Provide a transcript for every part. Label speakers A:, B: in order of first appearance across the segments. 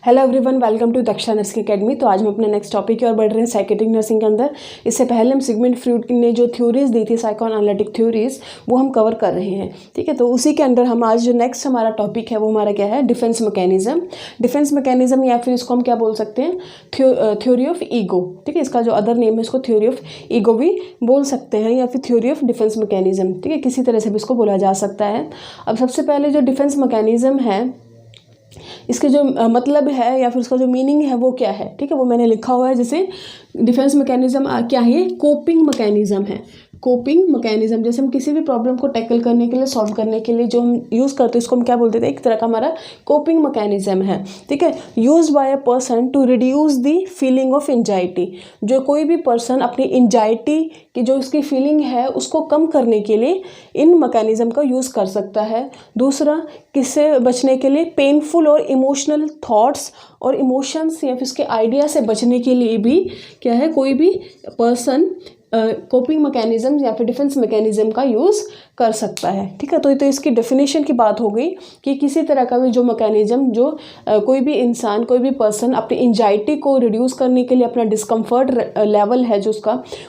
A: Hello everyone, welcome to Daksha nursing academy. तो आज हम अपने नेक्स्ट टॉपिक की ओर बढ़ रहे हैं साइकेट्रिक नर्सिंग के अंदर। इससे पहले हम सिगमंड फ्रॉइड ने जो थ्योरीज दी थी, साइकोएनालिटिक थ्योरीज, वो हम कवर कर रहे हैं। ठीक है, तो उसी के अंदर हम आज जो नेक्स्ट हमारा टॉपिक है वो हमारा क्या है, डिफेंस मैकेनिज्म। डिफेंस मैकेनिज्म या फिर इसको हम क्या बोल सकते हैं, थ्योरी ऑफ ईगो। ठीक है, इसका जो अदर नेम है इसको थ्योरी ऑफ ईगो भी बोल सकते हैं या फिर थ्योरी ऑफ डिफेंस मैकेनिज्म। ठीक है, किसी तरह से भी इसको बोला जा सकता है। अब सबसे पहले जो डिफेंस मैकेनिज्म है, इसके जो मतलब है या फिर उसका जो मीनिंग है वो क्या है, ठीक है, वो मैंने लिखा हुआ है। जैसे डिफेंस मैकेनिज्म क्या है, कोपिंग मैकेनिज्म है। कोपिंग मैकेनिज्म, जैसे हम किसी भी प्रॉब्लम को टैकल करने के लिए, सॉल्व करने के लिए जो हम यूज़ करते हैं उसको हम क्या बोलते थे, एक तरह का हमारा कोपिंग मैकेनिज्म है। ठीक है, use by a person to reduce the feeling of anxiety. जो कोई भी पर्सन अपनी एंजाइटी की जो उसकी फीलिंग है उसको कम करने के लिए इन मैकेनिज्म का यूज़ कर सकता है। दूसरा, किससे बचने के लिए, पेनफुल और इमोशनल थॉट्स और इमोशंस या फिर उसके आइडिया से बचने के लिए भी क्या है, कोई भी पर्सन कोपिंग मैकेनिज्म या फिर डिफेंस मैकेनिज्म का यूज़ कर सकता है। ठीक है, तो इसकी डेफिनेशन की बात हो गई कि किसी तरह का भी जो मैकेनिज्म जो कोई भी इंसान, कोई भी पर्सन अपनी एंजाइटी को रिड्यूस करने के लिए, अपना डिस्कम्फर्ट लेवल है जो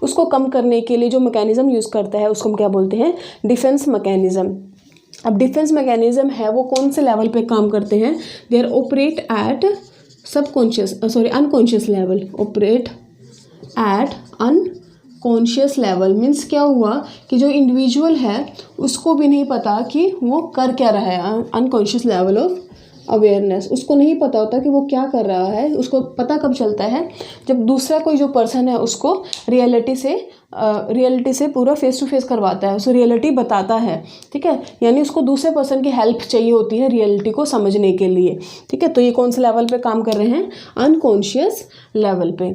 A: उसको कम करने के लिए जो मैकेनिज्म यूज़ करता है उसको हम क्या बोलते हैं, डिफेंस मैकेनिज्म। अब डिफेंस मैकेनिज्म है वो कौन से लेवल पे काम करते हैं, they are operate at unconscious level. Operate at unconscious level means क्या हुआ कि जो इंडिविजुअल है उसको भी नहीं पता कि वो कर क्या रहा है। अनकॉन्शियस लेवल ऑफ अवेयरनेस, उसको नहीं पता होता कि वो क्या कर रहा है। उसको पता कब चलता है, जब दूसरा कोई जो पर्सन है उसको रियलिटी से पूरा फेस टू फेस करवाता है, उसे रियलिटी बताता है। ठीक है, यानी उसको दूसरे पर्सन की हेल्प चाहिए होती है रियलिटी को समझने के लिए। ठीक है, तो ये कौन से लेवल पे काम कर रहे हैं, अनकॉन्शियस लेवल पे।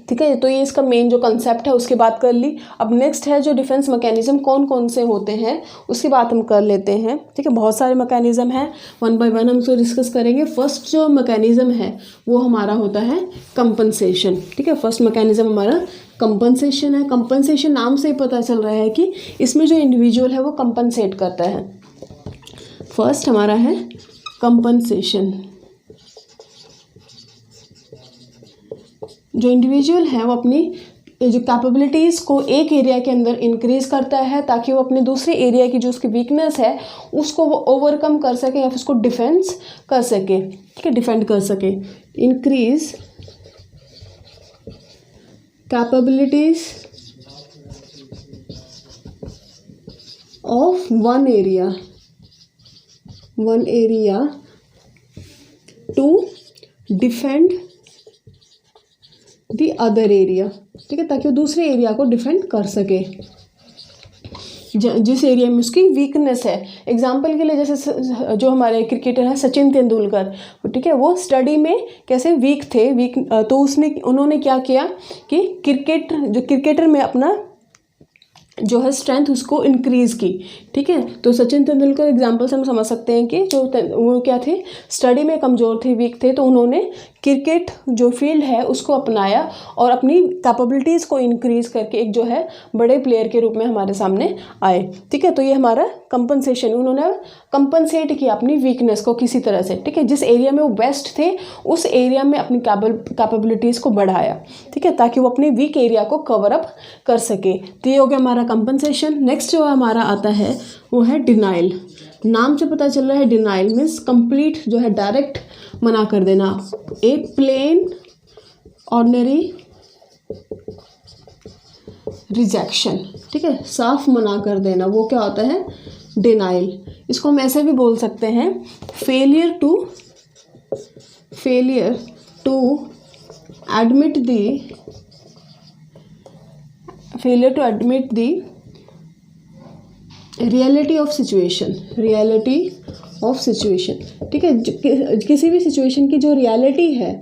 A: ठीक है, तो ये इसका मेन जो कंसेप्ट है उसकी बात कर ली। अब नेक्स्ट है जो डिफेंस मैकेनिज्म कौन कौन से होते हैं उसकी बात हम कर लेते हैं। ठीक है, बहुत सारे मैकेनिज्म हैं, वन बाय वन हम उसको डिस्कस करेंगे। फर्स्ट जो मैकेनिज्म है वो हमारा होता है कंपनसेशन। ठीक है, फर्स्ट मैकेनिज्म हमारा कंपनसेशन है। कंपनसेशन नाम से ही पता चल रहा है कि इसमें जो इंडिविजुअल है वो कंपनसेट करता है। फर्स्ट हमारा है कंपनसेशन। जो इंडिविजुअल है वो अपनी जो कैपेबिलिटीज़ को एक एरिया के अंदर इंक्रीज़ करता है ताकि वो अपने दूसरे एरिया की जो उसकी वीकनेस है उसको वो ओवरकम कर सके या फिर उसको डिफेंस कर सके। ठीक है, डिफेंड कर सके। Increase capabilities of one area to defend the other area. ठीक है, ताकि वो दूसरे एरिया को डिफेंड कर सके जिस एरिया में उसकी वीकनेस है। एग्जाम्पल के लिए जैसे जो हमारे क्रिकेटर हैं सचिन तेंदुलकर, ठीक है, वो स्टडी में कैसे वीक थे, तो उन्होंने क्या किया कि क्रिकेटर में अपना जो है स्ट्रेंथ उसको इंक्रीज़ की। ठीक है, तो सचिन तेंदुलकर एग्जाम्पल से हम समझ सकते हैं कि जो वो क्या थे, स्टडी में कमज़ोर थे, वीक थे, तो उन्होंने क्रिकेट जो फील्ड है उसको अपनाया और अपनी कैपेबिलिटीज़ को इंक्रीज़ करके एक जो है बड़े प्लेयर के रूप में हमारे सामने आए। ठीक है, तो ये हमारा कंपनसेशन, उन्होंने कंपनसेट किया अपनी वीकनेस को किसी तरह से। ठीक है, जिस एरिया में वो बेस्ट थे उस एरिया में अपनी कैपेबिलिटीज़ को बढ़ाया। ठीक है, ताकि वो अपने वीक एरिया को कवर अप कर सके। तो ये हो गया हमारा कंपनसेशन। नेक्स्ट जो हमारा आता है वो है डिनाइल। नाम से पता चल रहा है, डिनाइल मीन्स कंप्लीट जो है डायरेक्ट मना कर देना। ए प्लेन ऑर्डिनरी रिजेक्शन। ठीक है, साफ मना कर देना, वो क्या होता है, डिनाइल। इसको हम ऐसे भी बोल सकते हैं, failure to admit the reality of situation. ठीक है, किसी भी सिचुएशन की जो रियलिटी है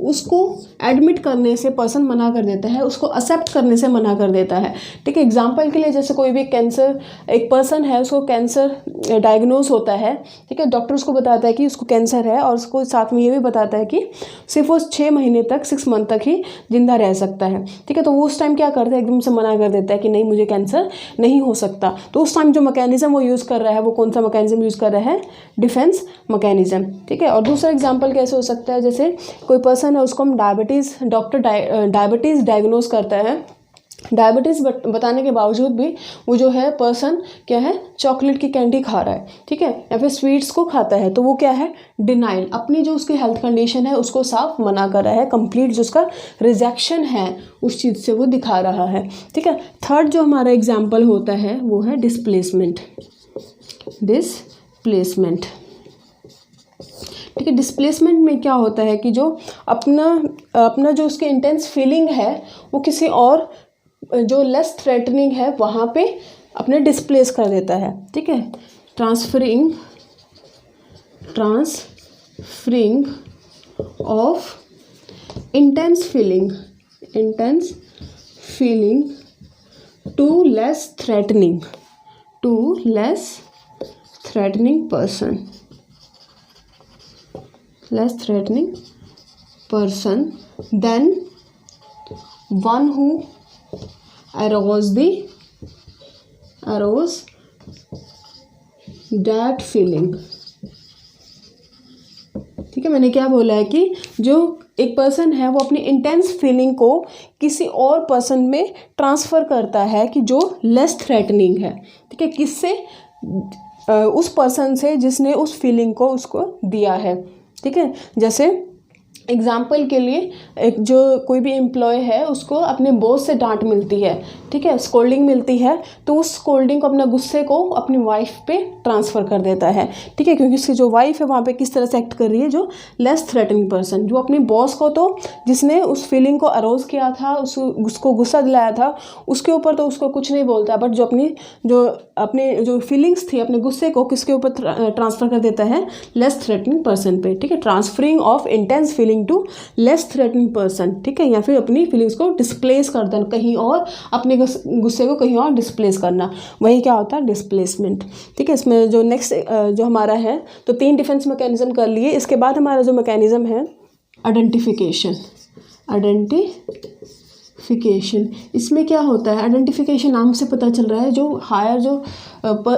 A: उसको एडमिट करने से पर्सन मना कर देता है, उसको एक्सेप्ट करने से मना कर देता है। ठीक है, एग्जांपल के लिए जैसे कोई भी कैंसर, एक पर्सन है उसको कैंसर डायग्नोज होता है, ठीक है, डॉक्टर उसको बताता है कि उसको कैंसर है और उसको साथ में ये भी बताता है कि सिर्फ वो 6 महीने तक 6 मंथ तक ही जिंदा रह सकता है। ठीक है, तो वो उस टाइम क्या करता है, एकदम से मना कर देता है कि नहीं मुझे कैंसर नहीं हो सकता। तो उस टाइम जो मैकेनिज्म वो यूज़ कर रहा है, वो कौन सा मैकेनिज्म यूज़ कर रहा है, डिफेंस मैकेनिज्म। ठीक है, और दूसरा एग्जांपल कैसे हो सकता है, जैसे कोई पर्सन है उसको हम डॉक्टर डायबिटीज़ डायग्नोज करता है, डायबिटीज़ बताने के बावजूद भी वो जो है पर्सन क्या है, चॉकलेट की कैंडी खा रहा है, ठीक है, या फिर स्वीट्स को खाता है, तो वो क्या है, डिनाइल, अपनी जो उसकी हेल्थ कंडीशन है उसको साफ मना कर रहा है, कंप्लीट जो उसका रिजेक्शन है उस चीज़ से वो दिखा रहा है। ठीक है, थर्ड जो हमारा एग्जाम्पल होता है वो है डिस्प्लेसमेंट। ठीक है, डिस्प्लेसमेंट में क्या होता है कि जो अपना जो उसके इंटेंस फीलिंग है वो किसी और जो लेस थ्रेटनिंग है वहाँ पे अपने डिस्प्लेस कर देता है। ठीक है, transferring of intense feeling to less threatening person than one who arouse that feeling। ठीक है, मैंने क्या बोला है कि जो एक पर्सन है वो अपनी इंटेंस फीलिंग को किसी और पर्सन में ट्रांसफ़र करता है कि जो लेस थ्रेटनिंग है। ठीक है, किससे, उस पर्सन से जिसने उस फीलिंग को उसको दिया है। ठीक है, जैसे एग्जाम्पल के लिए एक जो कोई भी एम्प्लॉय है उसको अपने बॉस से डांट मिलती है, ठीक है, स्कोल्डिंग मिलती है, तो उस स्कोल्डिंग को, अपना गुस्से को अपनी वाइफ पे ट्रांसफ़र कर देता है। ठीक है, क्योंकि उसकी जो वाइफ है वहाँ पे किस तरह से एक्ट कर रही है, जो लेस थ्रेटनिंग पर्सन, जो अपने बॉस को तो जिसने उस फीलिंग को अरोज किया था, उसको गुस्सा दिलाया था, उसके ऊपर तो उसको कुछ नहीं बोलता, बट जो अपनी जो फीलिंग्स थी, अपने गुस्से को किसके ऊपर ट्रांसफ़र कर देता है, लेस थ्रेटनिंग पर्सन पे। ठीक है, transferring of intense feeling to less threatening person. ठीक है, या फिर अपनी फीलिंग्स को डिस्प्लेस कर देना कहीं और, अपने गुस्से को कहीं और डिस्प्लेस करना, वही क्या होता है, डिस्प्लेसमेंट। ठीक है, इसमें जो नेक्स्ट जो हमारा है, तो 3 डिफेंस मैकेनिज्म कर लिए। इसके बाद हमारा जो मैकेनिज्म है आइडेंटिफिकेशन। इसमें क्या होता है, आइडेंटिफिकेशन नाम से पता चल रहा है जो हायर जो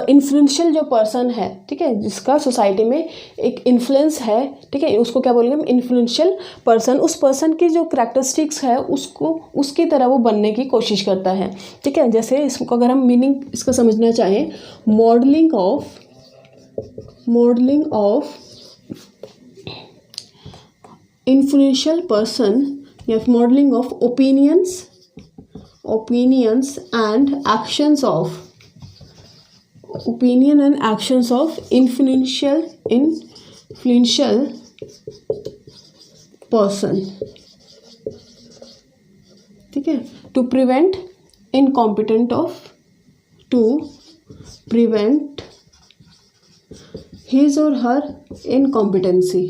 A: इन्फ्लुएंशियल जो पर्सन है, ठीक है, जिसका सोसाइटी में एक इन्फ्लुएंस है, ठीक है, उसको क्या बोलेंगे हम, इन्फ्लुएंशियल पर्सन। उस पर्सन की जो कैरेक्टरिस्टिक्स है उसको उसकी तरह वो बनने की कोशिश करता है। ठीक है, जैसे इसको अगर हम मीनिंग इसका समझना चाहें, मॉडलिंग ऑफ इन्फ्लुएंशियल पर्सन या modelling of opinions and actions of influential person. ठीक है, टू प्रिवेंट हिज और हर इनकॉम्पिटेंसी।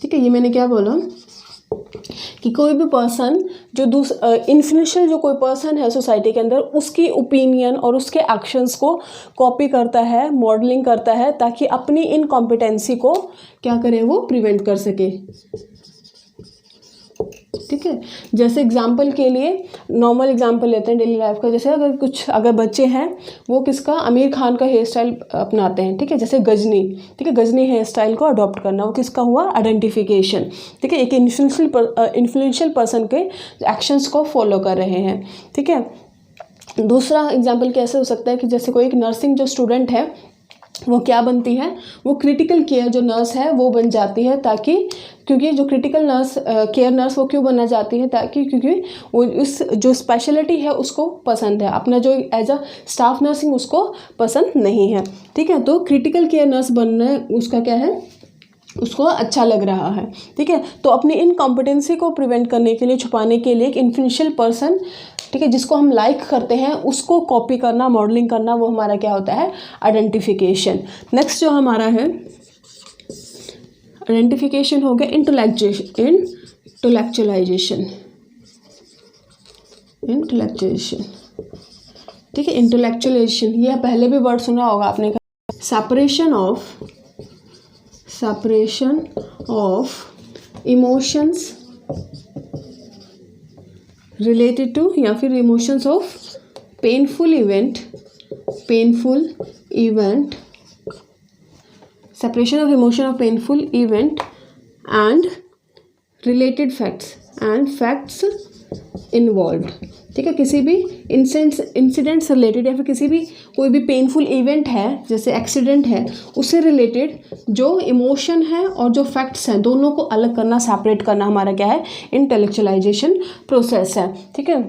A: ठीक है, ये मैंने क्या बोला कि कोई भी पर्सन जो इन्फ्लुएंशियल जो कोई पर्सन है सोसाइटी के अंदर, उसकी ओपिनियन और उसके एक्शंस को कॉपी करता है, मॉडलिंग करता है, ताकि अपनी इनकॉम्पिटेंसी को क्या करे, वो प्रिवेंट कर सके। ठीक है, जैसे एग्जाम्पल के लिए नॉर्मल एग्जाम्पल लेते हैं डेली लाइफ का, जैसे अगर बच्चे हैं वो किसका, आमिर खान का हेयर स्टाइल अपनाते हैं। ठीक है, जैसे गजनी, ठीक है, गजनी हेयर स्टाइल को अडॉप्ट करना, वो किसका हुआ, आइडेंटिफिकेशन। ठीक है, एक इन्फ्लुएंशियल पर्सन के एक्शंस को फॉलो कर रहे हैं। ठीक है, दूसरा एग्जाम्पल कैसे हो सकता है कि जैसे कोई एक नर्सिंग जो स्टूडेंट है वो क्या बनती है, वो क्रिटिकल केयर जो नर्स है वो बन जाती है, ताकि क्योंकि जो क्रिटिकल केयर नर्स वो क्यों बनना चाहती है, ताकि क्योंकि वो इस जो स्पेशलिटी है उसको पसंद है, अपना जो एज अ स्टाफ नर्सिंग उसको पसंद नहीं है। ठीक है, तो क्रिटिकल केयर नर्स बनना उसका क्या है, उसको अच्छा लग रहा है। ठीक है, तो अपनी इनकॉम्पिटेंसी को प्रिवेंट करने के लिए, छुपाने के लिए एक इन्फ्लुएंशियल पर्सन, ठीक है, जिसको हम लाइक करते हैं उसको कॉपी करना, मॉडलिंग करना, वो हमारा क्या होता है, आइडेंटिफिकेशन। नेक्स्ट जो हमारा है आइडेंटिफिकेशन हो गया इंटेलेक्चुअलाइजेशन, ठीक है। इंटेलेक्चुअलाइजेशन ये पहले भी वर्ड सुना होगा आपने, separation of emotions related to, या फिर emotions of painful event, separation of emotion of painful event and related facts involve, ठीक है। किसी भी इंसिडेंट से रिलेटेड या फिर किसी भी कोई भी पेनफुल इवेंट है जैसे एक्सीडेंट है, उससे रिलेटेड जो इमोशन है और जो फैक्ट्स हैं दोनों को अलग करना, सेपरेट करना हमारा क्या है, इंटेलेक्चुअलाइजेशन प्रोसेस है, ठीक है।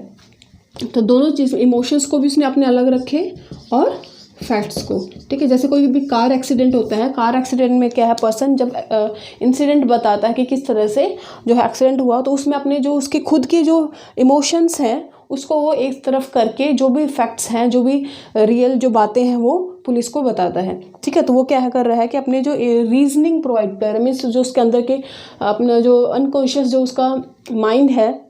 A: तो दोनों चीज़, इमोशंस को भी उसने अपने अलग रखे और फैक्ट्स को, ठीक है। जैसे कोई भी कार एक्सीडेंट होता है, कार एक्सीडेंट में क्या है, पर्सन जब इंसिडेंट बताता है कि किस तरह से जो है एक्सीडेंट हुआ, तो उसमें अपने जो उसके खुद की जो इमोशंस हैं उसको वो एक तरफ करके जो भी फैक्ट्स हैं, जो भी रियल जो बातें हैं वो पुलिस को बताता है, ठीक है। तो वो क्या कर रहा है कि अपने जो रीजनिंग प्रोवाइड कर रहा है, मीन्स जो उसके अंदर के अपना जो अनकॉन्शियस जो उसका माइंड है,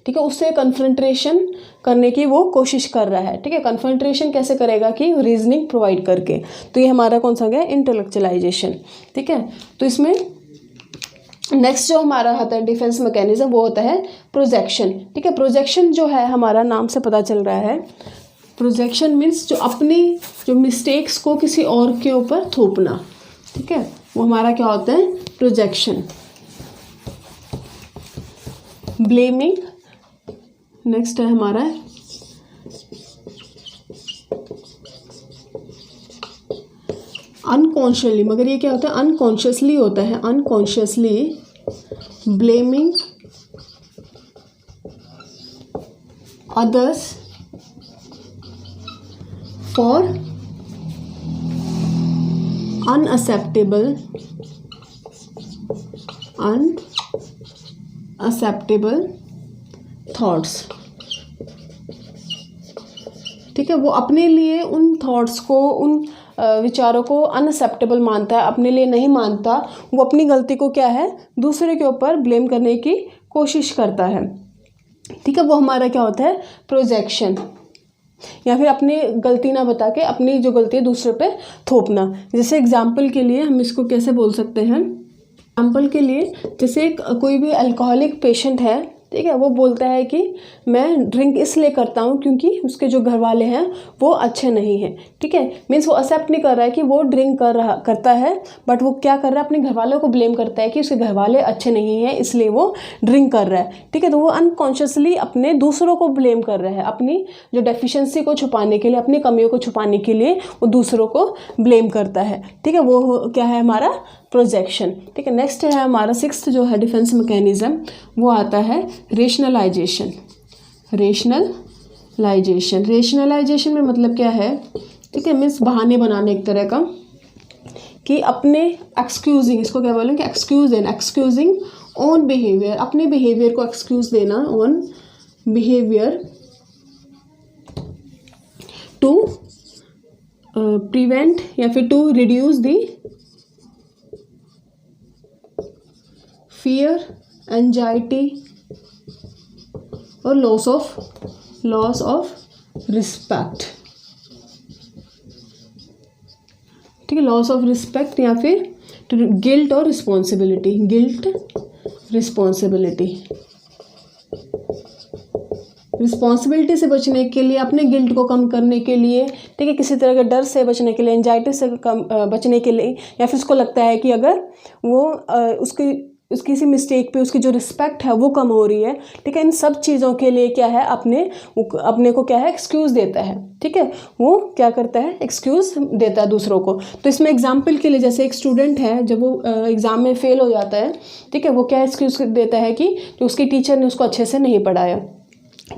A: ठीक है, उससे कन्फ्रंट्रेशन करने की वो कोशिश कर रहा है, ठीक है। कन्फ्रंट्रेशन कैसे करेगा कि रीजनिंग प्रोवाइड करके। तो ये हमारा कौन सा गया, इंटेलेक्चुअलाइजेशन, ठीक है। तो इसमें नेक्स्ट जो हमारा होता है डिफेंस मैकेनिज्म, वो होता है प्रोजेक्शन, ठीक है। प्रोजेक्शन जो है हमारा नाम से पता चल रहा है, प्रोजेक्शन मीन्स जो अपनी जो मिस्टेक्स को किसी और के ऊपर थोपना, ठीक है, वो हमारा क्या होता है, प्रोजेक्शन। ब्लेमिंग नेक्स्ट है हमारा अनकॉन्शियसली, मगर ये क्या होता है, अनकॉन्शियसली होता है, unconsciously blaming others for unacceptable thoughts, ठीक है। वो अपने लिए उन थॉट्स को, उन विचारों को अनअक्सेप्टेबल मानता है, अपने लिए नहीं मानता, वो अपनी गलती को क्या है, दूसरे के ऊपर ब्लेम करने की कोशिश करता है, ठीक है। वो हमारा क्या होता है, प्रोजेक्शन, या फिर अपनी गलती ना बता के अपनी जो गलती है दूसरे पे थोपना। जैसे एग्जाम्पल के लिए हम इसको कैसे बोल सकते हैं, एग्जाम्पल के लिए जैसे कोई भी अल्कोहलिक पेशेंट है, ठीक है, वो बोलता है कि मैं ड्रिंक इसलिए करता हूँ क्योंकि उसके जो घर वाले हैं वो अच्छे नहीं हैं, ठीक है। मीन्स वो एक्सेप्ट नहीं कर रहा है कि वो ड्रिंक करता है, बट वो क्या कर रहा है, अपने घर वालों को ब्लेम करता है कि उसके घर वाले अच्छे नहीं हैं इसलिए वो ड्रिंक कर रहा है, ठीक है। तो वो अनकॉन्शियसली अपने दूसरों को ब्लेम कर रहा है, अपनी जो डेफिशिएंसी को छुपाने के लिए, अपनी कमियों को छुपाने के लिए वो दूसरों को ब्लेम करता है, ठीक है। वो क्या है हमारा प्रोजेक्शन, ठीक है। नेक्स्ट है हमारा सिक्स्थ जो है डिफेंस मैकेनिज्म, वो आता है रेशनलाइजेशन। रेशनलाइजेशन में मतलब क्या है, ठीक है, मीन्स बहाने बनाने एक तरह का, कि अपने एक्सक्यूजिंग, इसको क्या बोलेंगे, एक्सक्यूजिंग ऑन बिहेवियर, अपने बिहेवियर को एक्सक्यूज देना, ऑन बिहेवियर टू प्रिवेंट या फिर to reduce the fear, anxiety और loss of respect, ठीक है, लॉस ऑफ रिस्पेक्ट या फिर गिल्ट और रिस्पॉन्सिबिलिटी से बचने के लिए, अपने गिल्ट को कम करने के लिए, ठीक है, किसी तरह के डर से बचने के लिए, एंजाइटी से बचने के लिए, या फिर उसको लगता है कि अगर वो उसकी किसी मिस्टेक पे उसकी जो रिस्पेक्ट है वो कम हो रही है, ठीक है। इन सब चीज़ों के लिए क्या है, अपने को क्या है, एक्सक्यूज़ देता है, ठीक है। वो क्या करता है, एक्सक्यूज़ देता है दूसरों को। तो इसमें एग्जाम्पल के लिए जैसे एक स्टूडेंट है, जब वो एग्ज़ाम में फ़ेल हो जाता है, ठीक है, वो क्या एक्सक्यूज़ देता है कि जो उसकी टीचर ने उसको अच्छे से नहीं पढ़ाया,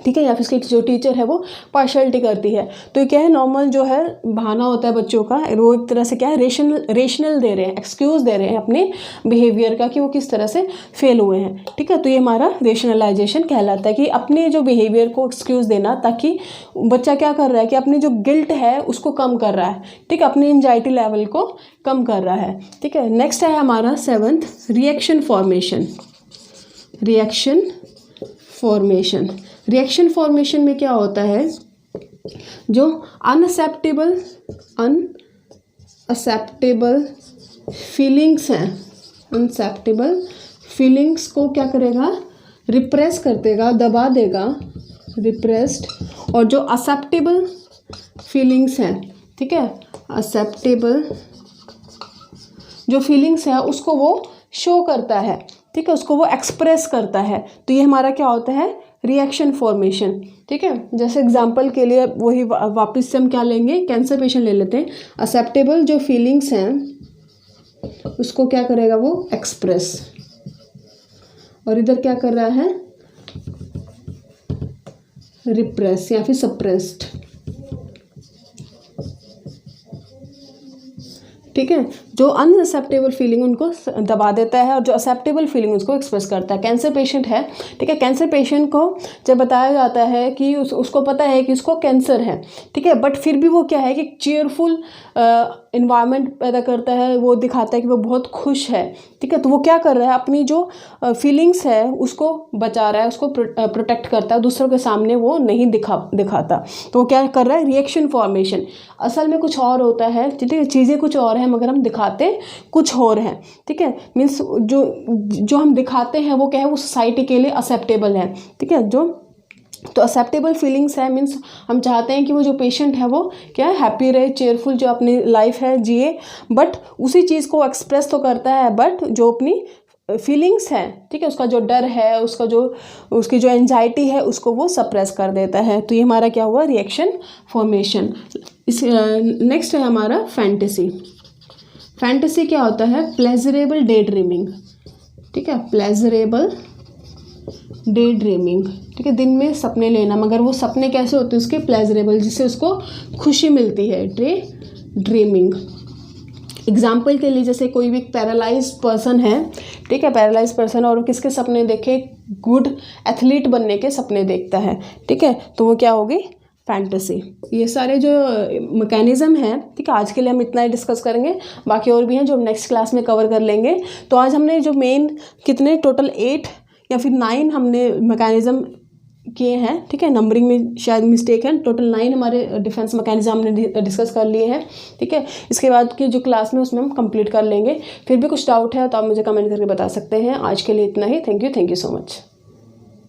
A: ठीक है, या फिर उसकी जो टीचर है वो पार्शलिटी करती है। तो ये क्या है, नॉर्मल जो है बहाना होता है बच्चों का, वो एक तरह से क्या है, रेशनल दे रहे हैं, एक्सक्यूज़ दे रहे हैं अपने बिहेवियर का कि वो किस तरह से फेल हुए हैं। ठीक है, तो ये हमारा रेशनलाइजेशन कहलाता है कि अपने जो बिहेवियर को एक्सक्यूज़ देना, ताकि बच्चा क्या कर रहा है कि अपनी जो गिल्ट है उसको कम कर रहा है। ठीक है, अपनी एंजाइटी लेवल को कम कर रहा है। ठीक है, नेक्स्ट है हमारा 7th, reaction formation. Reaction formation में क्या होता है, जो अनअक्सेप्टेबल फीलिंग्स हैं, अनअक्सेप्टेबल फीलिंग्स को क्या करेगा, रिप्रेस कर देगा, दबा देगा, रिप्रेस्ड। और जो एक्सेप्टेबल फीलिंग्स हैं, ठीक है, एक्सेप्टेबल जो फीलिंग्स है उसको वो शो करता है। ठीक है, उसको वो एक्सप्रेस करता है। तो ये हमारा क्या होता है, रिएक्शन फॉर्मेशन। ठीक है, जैसे एग्जांपल के लिए वही वापस से हम क्या लेंगे, कैंसर पेशेंट ले लेते हैं। एक्सेप्टेबल जो फीलिंग्स हैं उसको क्या करेगा, वो एक्सप्रेस, और इधर क्या कर रहा है, रिप्रेस या फिर सप्रेस्ड। ठीक है, जो अनएक्सेप्टेबल फीलिंग उनको दबा देता है और जो एक्सेप्टेबल फीलिंग उसको एक्सप्रेस करता है। कैंसर पेशेंट है, ठीक है, कैंसर पेशेंट को जब बताया जाता है कि उसको पता है कि उसको कैंसर है, ठीक है, बट फिर भी वो क्या है कि चीयरफुल इन्वायरमेंट पैदा करता है, वो दिखाता है कि वो बहुत खुश है। ठीक है, तो वो क्या कर रहा है, अपनी जो फीलिंग्स है उसको बचा रहा है, उसको प्रोटेक्ट करता है, दूसरों के सामने वो नहीं दिखाता। तो वो क्या कर रहा है, रिएक्शन फॉर्मेशन। असल में कुछ और होता है, ठीक है, चीज़ें कुछ और हैं मगर हम दिखाते कुछ और हैं। ठीक है, मीन्स जो हम दिखाते हैं वो क्या है, वो सोसाइटी के लिए एक्सेप्टेबल है। ठीक है, तो एक्सेप्टेबल फीलिंग्स है, मीन्स हम चाहते हैं कि वो जो पेशेंट है वो क्या है, हैप्पी रहे, चेयरफुल जो अपनी लाइफ है जिए, बट उसी चीज़ को एक्सप्रेस तो करता है, बट जो अपनी फीलिंग्स हैं, ठीक है, उसका जो डर है, उसकी जो एंजाइटी है उसको वो सप्रेस कर देता है। तो ये हमारा क्या हुआ, रिएक्शन फॉर्मेशन। इस नेक्स्ट है हमारा फैंटेसी। फैंटेसी क्या होता है, प्लेजरेबल डे ड्रीमिंग। ठीक है, प्लेजरेबल डे ड्रीमिंग। ठीक है, दिन में सपने लेना, मगर वो सपने कैसे होते हैं, उसके प्लेजरेबल, जिससे उसको खुशी मिलती है, डे ड्रीमिंग। एग्जाम्पल के लिए जैसे कोई भी पैरालाइज पर्सन है, ठीक है, पैरालाइज पर्सन, और किसके सपने देखे, गुड एथलीट बनने के सपने देखता है। ठीक है, तो वो क्या होगी, फैंटेसी। ये सारे जो मैकेनिज्म हैं, ठीक है, आज के लिए हम इतना ही डिस्कस करेंगे, बाकी और भी हैं जो हम नेक्स्ट क्लास में कवर कर लेंगे। तो आज हमने जो मेन कितने टोटल 8 या फिर 9 हमने मैकेनिज्म किए हैं। ठीक है, नंबरिंग में शायद मिस्टेक है, टोटल 9 हमारे डिफेंस मैकेनिज्म हमने डिस्कस कर लिए हैं। ठीक है, इसके बाद की जो क्लास में उसमें हम कंप्लीट कर लेंगे। फिर भी कुछ डाउट है तो आप मुझे कमेंट करके बता सकते हैं। आज के लिए इतना ही। Thank you so much.